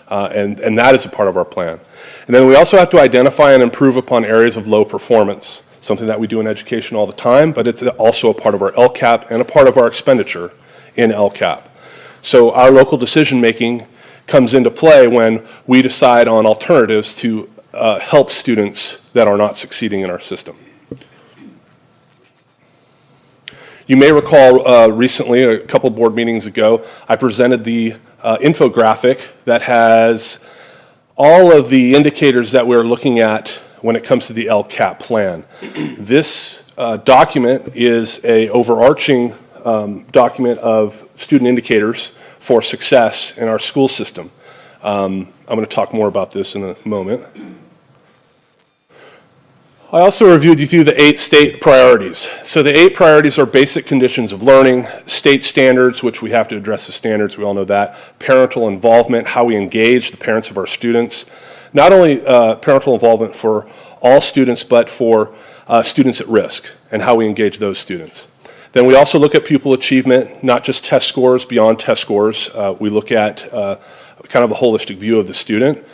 and that is a part of our plan. And then we also have to identify and improve upon areas of low performance, something that we do in education all the time, but it's also a part of our LCAP and a part of our expenditure in LCAP. So our local decision-making comes into play when we decide on alternatives to help students that are not succeeding in our system. You may recall recently, a couple board meetings ago, I presented the infographic that has all of the indicators that we're looking at when it comes to the LCAP plan. This document is an overarching document of student indicators for success in our school system. I'm going to talk more about this in a moment. I also reviewed you through the 8 state priorities. So the 8 priorities are basic conditions of learning, state standards, which we have to address the standards, we all know that, parental involvement, how we engage the parents of our students, not only parental involvement for all students, but for students at risk, and how we engage those students. Then we also look at pupil achievement, not just test scores, beyond test scores. We look at kind of a holistic view of the student.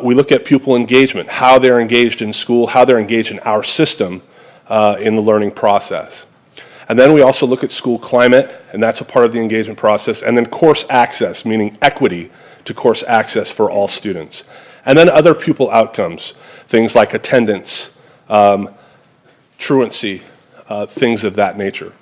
We look at pupil engagement, how they're engaged in school, how they're engaged in our system in the learning process. And then we also look at school climate, and that's a part of the engagement process. And then course access, meaning equity to course access for all students. And then other pupil outcomes, things like attendance, truancy, things of that nature.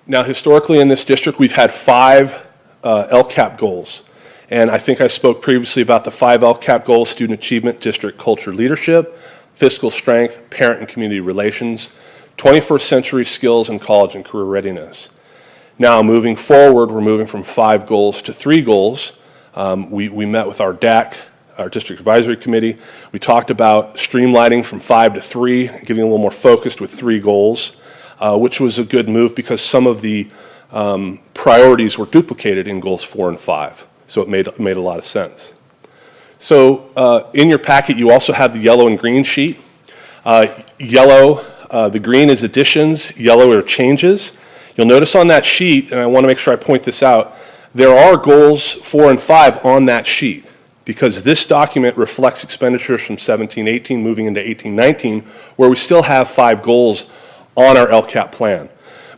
Now, historically in this district, we've had 5 LCAP goals. And I think I spoke previously about the 5 LCAP goals: student achievement, district culture leadership, fiscal strength, parent and community relations, 21st century skills, and college and career readiness. Now, moving forward, we're moving from 5 goals to 3 goals. We met with our DAC, our District Advisory Committee. We talked about streamlining from 5 to 3, getting a little more focused with 3 goals, which was a good move because some of the priorities were duplicated in goals 4 and 5. So it made a lot of sense. So in your packet, you also have the yellow and green sheet. Yellow, the green is additions, yellow are changes. You'll notice on that sheet, and I want to make sure I point this out, there are goals 4 and 5 on that sheet because this document reflects expenditures from 17-18 moving into 18-19, where we still have 5 goals on our LCAP plan.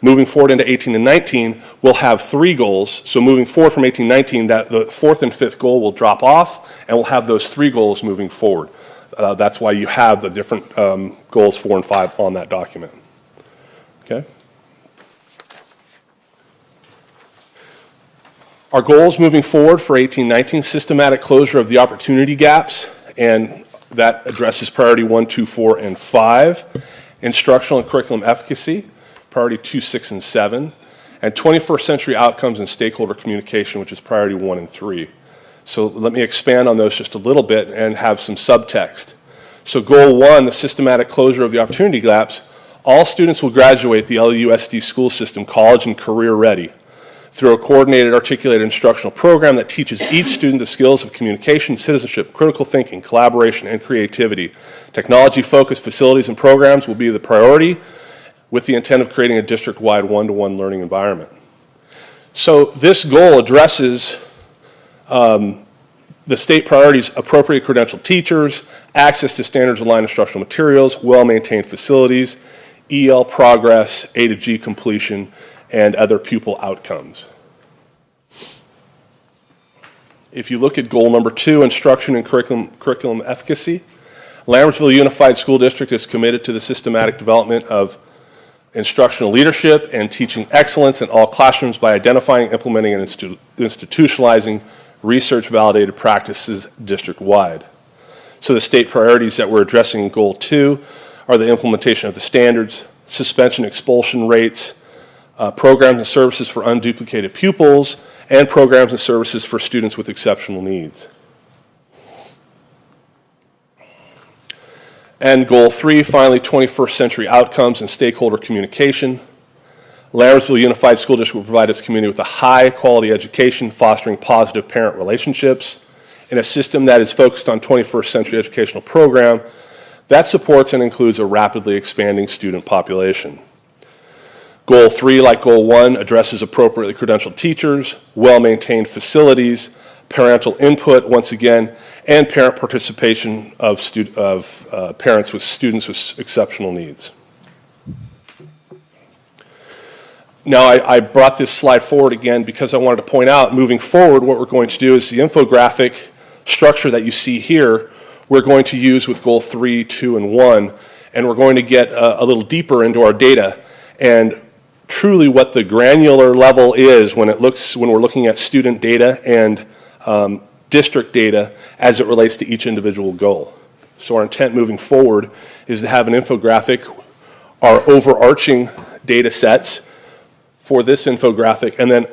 Moving forward into 18 and 19, we'll have 3 goals. So moving forward from 18-19, that the 4th and 5th goal will drop off, and we'll have those 3 goals moving forward. That's why you have the different goals 4 and 5 on that document. Okay. Our goals moving forward for 18-19, systematic closure of the opportunity gaps, and that addresses priority 1, 2, 4, and 5. Instructional and curriculum efficacy, priority 2, 6, and 7. And 21st century outcomes and stakeholder communication, which is priority 1 and 3. So let me expand on those just a little bit and have some subtext. So goal 1, the systematic closure of the opportunity gaps, all students will graduate the LUSD school system college and career ready through a coordinated, articulated instructional program that teaches each student the skills of communication, citizenship, critical thinking, collaboration, and creativity. Technology-focused facilities and programs will be the priority with the intent of creating a district-wide one-to-one learning environment. So this goal addresses the state priorities: appropriate credentialed teachers, access to standards-aligned instructional materials, well-maintained facilities, EL progress, A to G completion, and other pupil outcomes. If you look at goal number 2, instruction and curriculum efficacy, Lammersville Unified School District is committed to the systematic development of instructional leadership and teaching excellence in all classrooms by identifying, implementing, and institutionalizing research-validated practices district-wide. So the state priorities that we're addressing in goal 2 are the implementation of the standards, suspension expulsion rates, programs and services for unduplicated pupils, and programs and services for students with exceptional needs. And goal 3, finally, 21st century outcomes and stakeholder communication. Lammersville Unified School District will provide its community with a high-quality education, fostering positive parent relationships, in a system that is focused on 21st century educational program that supports and includes a rapidly expanding student population. Goal 3, like goal 1, addresses appropriately credentialed teachers, well-maintained facilities, parental input, once again, and parent participation of parents with students with exceptional needs. Now, I brought this slide forward again because I wanted to point out, moving forward, what we're going to do is the infographic structure that you see here, we're going to use with goal 3, 2, and 1, and we're going to get a little deeper into our data and truly what the granular level is when we're looking at student data and district data as it relates to each individual goal. So our intent moving forward is to have an infographic, our overarching data sets for this infographic, and then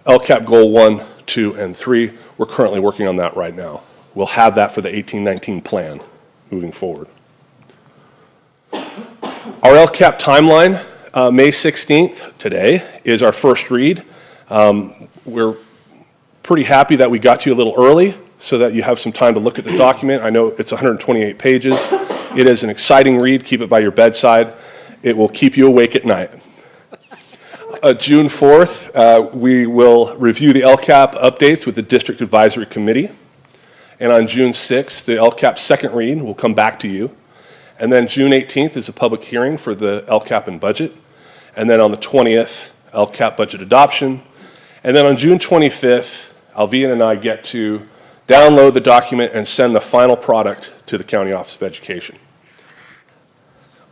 LCAP goal 1, 2, and 3. We're currently working on that right now. We'll have that for the 18-19 plan moving forward. Our LCAP timeline, May 16th, today, is our first read. We're pretty happy that we got to you a little early so that you have some time to look at the document. I know it's 128 pages. It is an exciting read. Keep it by your bedside. It will keep you awake at night. June 4th, we will review the LCAP updates with the District Advisory Committee. And on June 6th, the LCAP second read will come back to you. And then June 18th is a public hearing for the LCAP and budget. And then on the 20th, LCAP budget adoption. And then on June 25th, Alvina and I get to download the document and send the final product to the County Office of Education.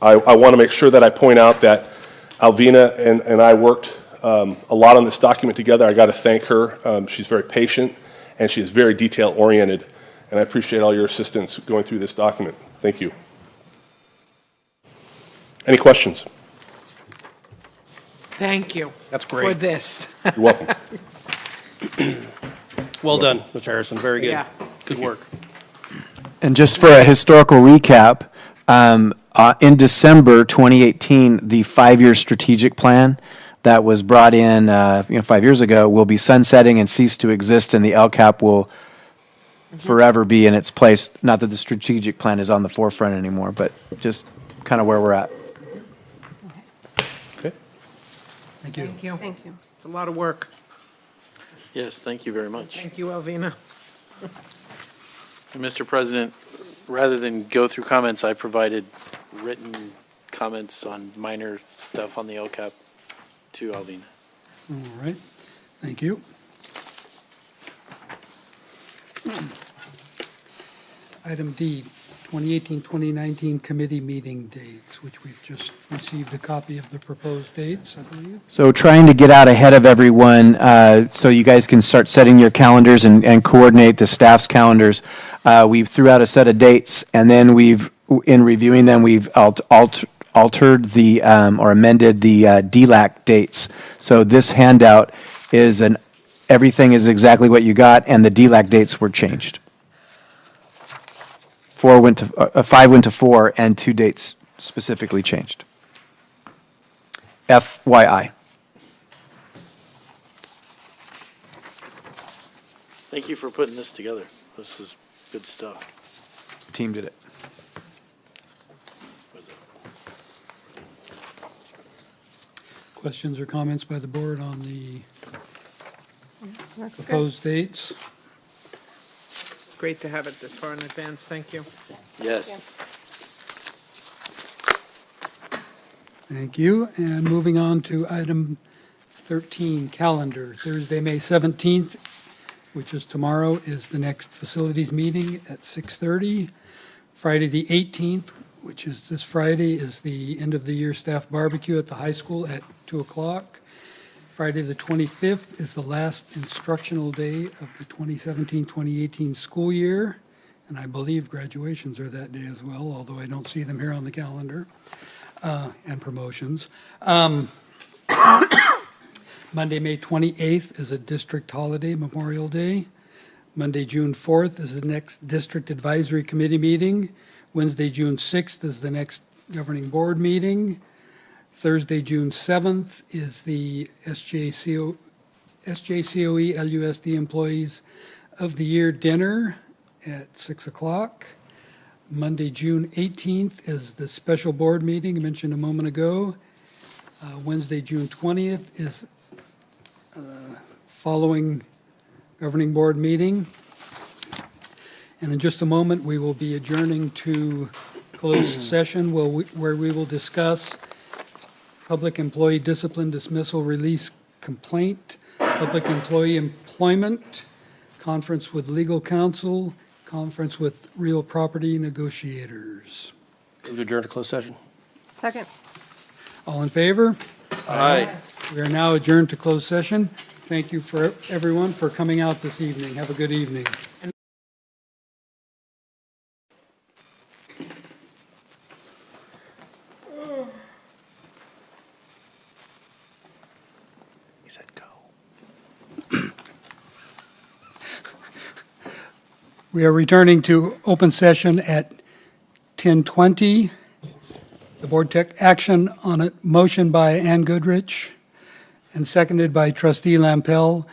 I want to make sure that I point out that Alvina and I worked a lot on this document together. I got to thank her. She's very patient and she is very detail oriented. And I appreciate all your assistance going through this document. Thank you. Any questions? Thank you. That's great. For this. You're welcome. Well done, Mr. Harrison. Very good. Yeah. Good work. And just for a historical recap, in December 2018, the 5-year strategic plan that was brought in 5 years ago will be sunsetting and cease to exist, and the LCAP will forever be in its place. Not that the strategic plan is on the forefront anymore, but just kind of where we're at. Okay. Thank you. Thank you. Thank you. It's a lot of work. Yes, thank you very much. Thank you, Alvina. Mr. President, rather than go through comments, I provided written comments on minor stuff on the LCAP to Alvina. All right, thank you. Item D, 2018-2019 committee meeting dates, which we've just received a copy of the proposed dates, I believe. So trying to get out ahead of everyone so you guys can start setting your calendars and coordinate the staff's calendars. We threw out a set of dates, and then in reviewing them, we've altered the or amended the DLAC dates. So this handout is everything is exactly what you got, and the DLAC dates were changed. 5 went to 4, and 2 dates specifically changed. FYI. Thank you for putting this together. This is good stuff. The team did it. Questions or comments by the board on the That's good. proposed dates? Great to have it this far in advance. Thank you. Yes. Thank you. And moving on to item 13, calendar. Thursday, May 17th, which is tomorrow, is the next facilities meeting at 6:30. Friday, the 18th, which is this Friday, is the end of the year staff barbecue at the high school at 2 o'clock. Friday, the 25th, is the last instructional day of the 2017-2018 school year. And I believe graduations are that day as well, although I don't see them here on the calendar, and promotions. Monday, May 28th is a district holiday, Memorial Day. Monday, June 4th is the next district advisory committee meeting. Wednesday, June 6th is the next governing board meeting. Thursday, June 7th is the SJCOE LUSD Employees of the Year dinner at 6 o'clock. Monday, June 18th is the special board meeting I mentioned a moment ago. Wednesday, June 20th is following governing board meeting. And in just a moment, we will be adjourning to closed session where we will discuss public employee discipline, dismissal, release, complaint, public employee employment, conference with legal counsel, conference with real property negotiators. Move to adjourn to closed session. Second. All in favor? Aye. We are now adjourned to closed session. Thank you for everyone for coming out this evening. Have a good evening. He said go. We are returning to open session at 10:20. The board took action on a motion by Ann Goodrich and seconded by Trustee Lampel,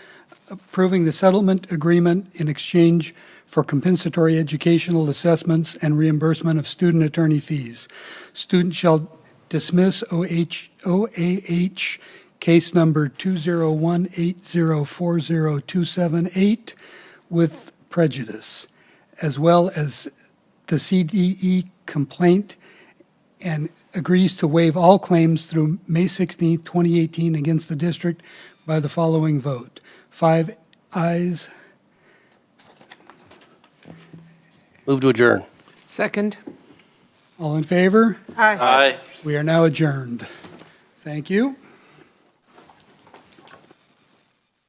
approving the settlement agreement in exchange for compensatory educational assessments and reimbursement of student attorney fees. Student shall dismiss OAH case number 20180400278 with prejudice, as well as the CDE complaint and agrees to waive all claims through May 16th, 2018 against the district by the following vote. 5 ayes. Move to adjourn. Second. All in favor? Aye. We are now adjourned. Thank you.